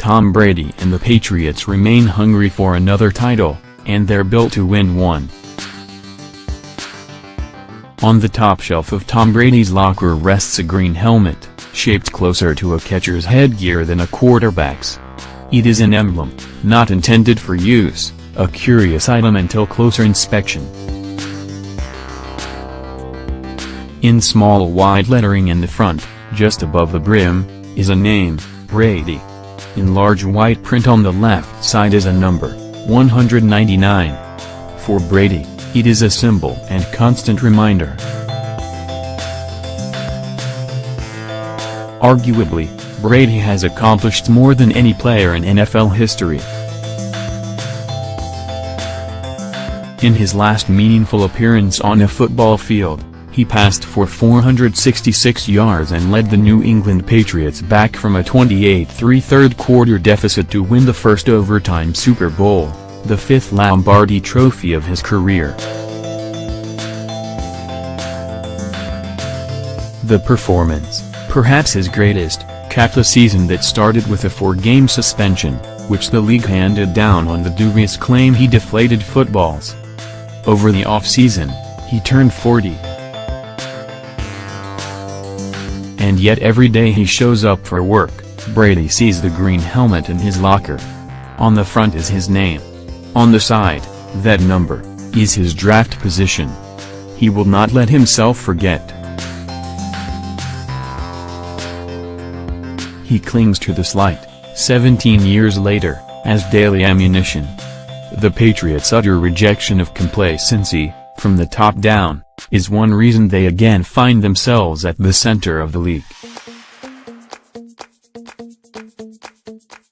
Tom Brady and the Patriots remain hungry for another title, and they're built to win one. On the top shelf of Tom Brady's locker rests a green helmet, shaped closer to a catcher's headgear than a quarterback's. It is an emblem, not intended for use, a curious item until closer inspection. In small white lettering in the front, just above the brim, is a name, Brady. In large white print on the left side is a number, 199. For Brady, it is a symbol and constant reminder. Arguably, Brady has accomplished more than any player in NFL history. In his last meaningful appearance on a football field, he passed for 466 yards and led the New England Patriots back from a 28-3 third-quarter deficit to win the first overtime Super Bowl, the fifth Lombardi Trophy of his career. The performance, perhaps his greatest, capped a season that started with a 4-game suspension, which the league handed down on the dubious claim he deflated footballs. Over the offseason, he turned 40. And yet every day he shows up for work, Brady sees the green helmet in his locker. On the front is his name. On the side, that number, is his draft position. He will not let himself forget. He clings to this light, 17 years later, as daily ammunition. The Patriots' utter rejection of complacency, from the top down, is one reason they again find themselves at the center of the league.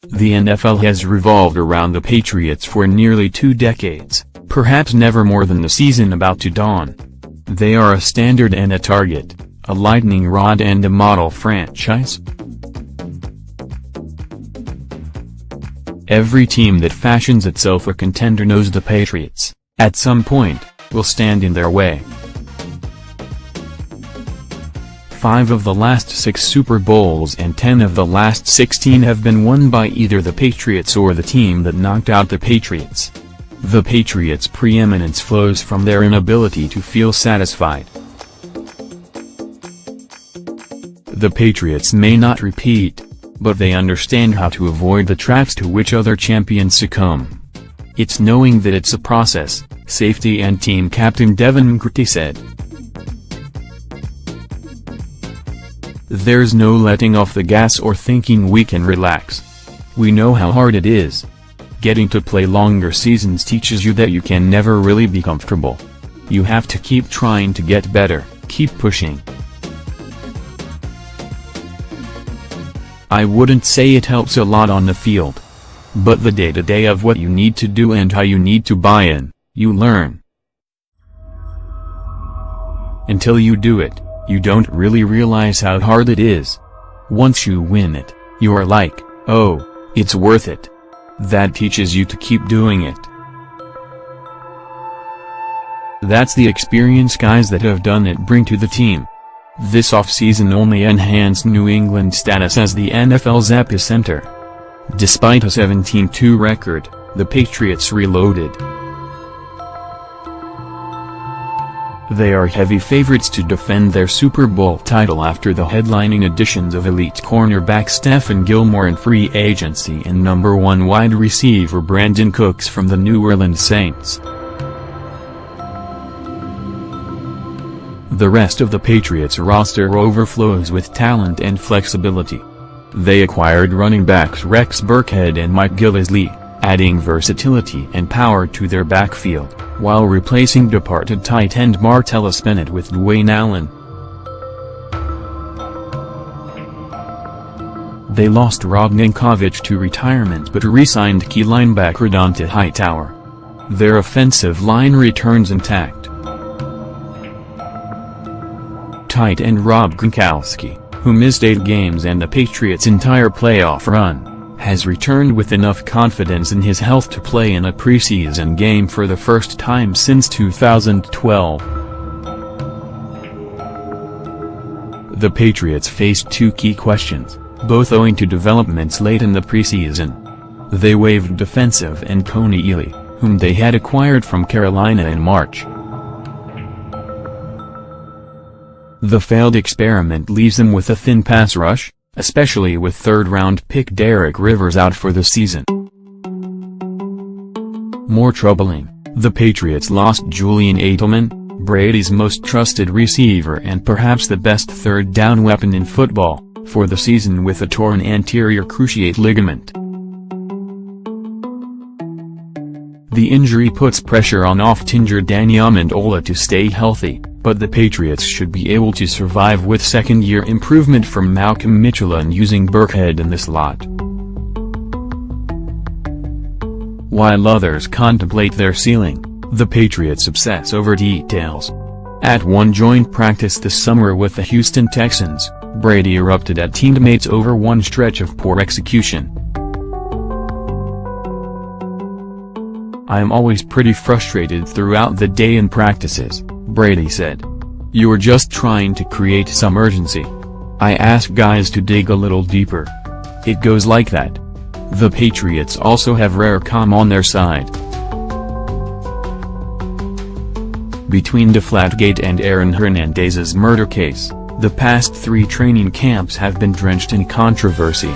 The NFL has revolved around the Patriots for nearly 2 decades, perhaps never more than the season about to dawn. They are a standard and a target, a lightning rod and a model franchise. Every team that fashions itself a contender knows the Patriots, at some point, will stand in their way. 5 of the last 6 Super Bowls and 10 of the last 16 have been won by either the Patriots or the team that knocked out the Patriots. The Patriots' preeminence flows from their inability to feel satisfied. The Patriots may not repeat, but they understand how to avoid the traps to which other champions succumb. It's knowing that it's a process, safety and team captain Devin McCourty said. There's no letting off the gas or thinking we can relax. We know how hard it is. Getting to play longer seasons teaches you that you can never really be comfortable. You have to keep trying to get better, keep pushing. I wouldn't say it helps a lot on the field. But the day-to-day of what you need to do and how you need to buy in, you learn. Until you do it, you don't really realize how hard it is. Once you win it, you are like, oh, it's worth it. That teaches you to keep doing it. That's the experience guys that have done it bring to the team. This offseason only enhanced New England's status as the NFL's epicenter. Despite a 17-2 record, the Patriots reloaded. They are heavy favorites to defend their Super Bowl title after the headlining additions of elite cornerback Stephon Gilmore in free agency and number 1 wide receiver Brandon Cooks from the New Orleans Saints. The rest of the Patriots roster overflows with talent and flexibility. They acquired running backs Rex Burkhead and Mike Gillislee, adding versatility and power to their backfield, while replacing departed tight end Martellus Bennett with Dwayne Allen. They lost Rob Ninkovich to retirement but re-signed key linebacker Dont'a Hightower. Their offensive line returns intact. Tight end Rob Gronkowski, who missed 8 games and the Patriots' entire playoff run, has returned with enough confidence in his health to play in a preseason game for the first time since 2012. The Patriots faced 2 key questions: both owing to developments late in the preseason. They waived defensive end Coney Ely, whom they had acquired from Carolina in March. The failed experiment leaves them with a thin pass rush, especially with third-round pick Derek Rivers out for the season. More troubling, the Patriots lost Julian Edelman, Brady's most trusted receiver and perhaps the best third-down weapon in football, for the season with a torn anterior cruciate ligament. The injury puts pressure on oft-injured Danny Amendola to stay healthy, but the Patriots should be able to survive with second-year improvement from Malcolm Mitchell and using Burkhead in the slot. While others contemplate their ceiling, the Patriots obsess over details. At one joint practice this summer with the Houston Texans, Brady erupted at teammates over one stretch of poor execution. "I'm always pretty frustrated throughout the day in practices," Brady said. "You're just trying to create some urgency. I ask guys to dig a little deeper. It goes like that." The Patriots also have rare calm on their side. Between Deflategate and Aaron Hernandez's murder case, the past 3 training camps have been drenched in controversy.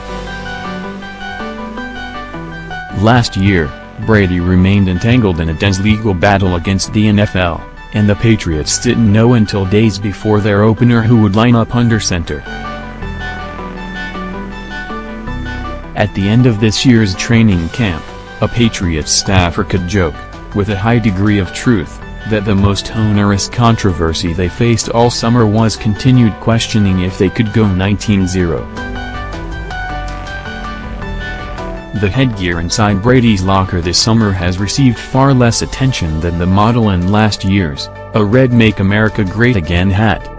Last year, Brady remained entangled in a dense legal battle against the NFL, and the Patriots didn't know until days before their opener who would line up under center. At the end of this year's training camp, a Patriots staffer could joke, with a high degree of truth, that the most onerous controversy they faced all summer was continued questioning if they could go 19-0. The headgear inside Brady's locker this summer has received far less attention than the model in last year's, a red Make America Great Again hat.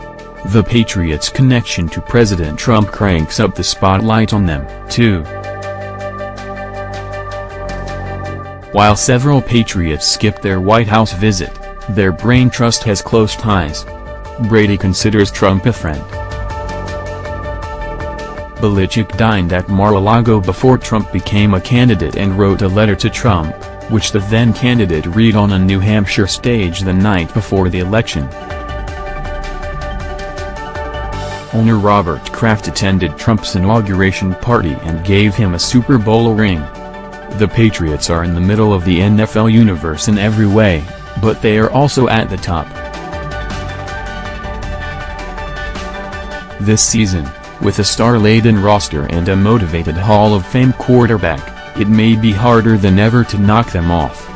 The Patriots' connection to President Trump cranks up the spotlight on them, too. While several Patriots skipped their White House visit, their brain trust has close ties. Brady considers Trump a friend. Belichick dined at Mar-a-Lago before Trump became a candidate and wrote a letter to Trump, which the then-candidate read on a New Hampshire stage the night before the election. Owner Robert Kraft attended Trump's inauguration party and gave him a Super Bowl ring. The Patriots are in the middle of the NFL universe in every way, but they are also at the top. This season, with a star-laden roster and a motivated Hall of Fame quarterback, it may be harder than ever to knock them off.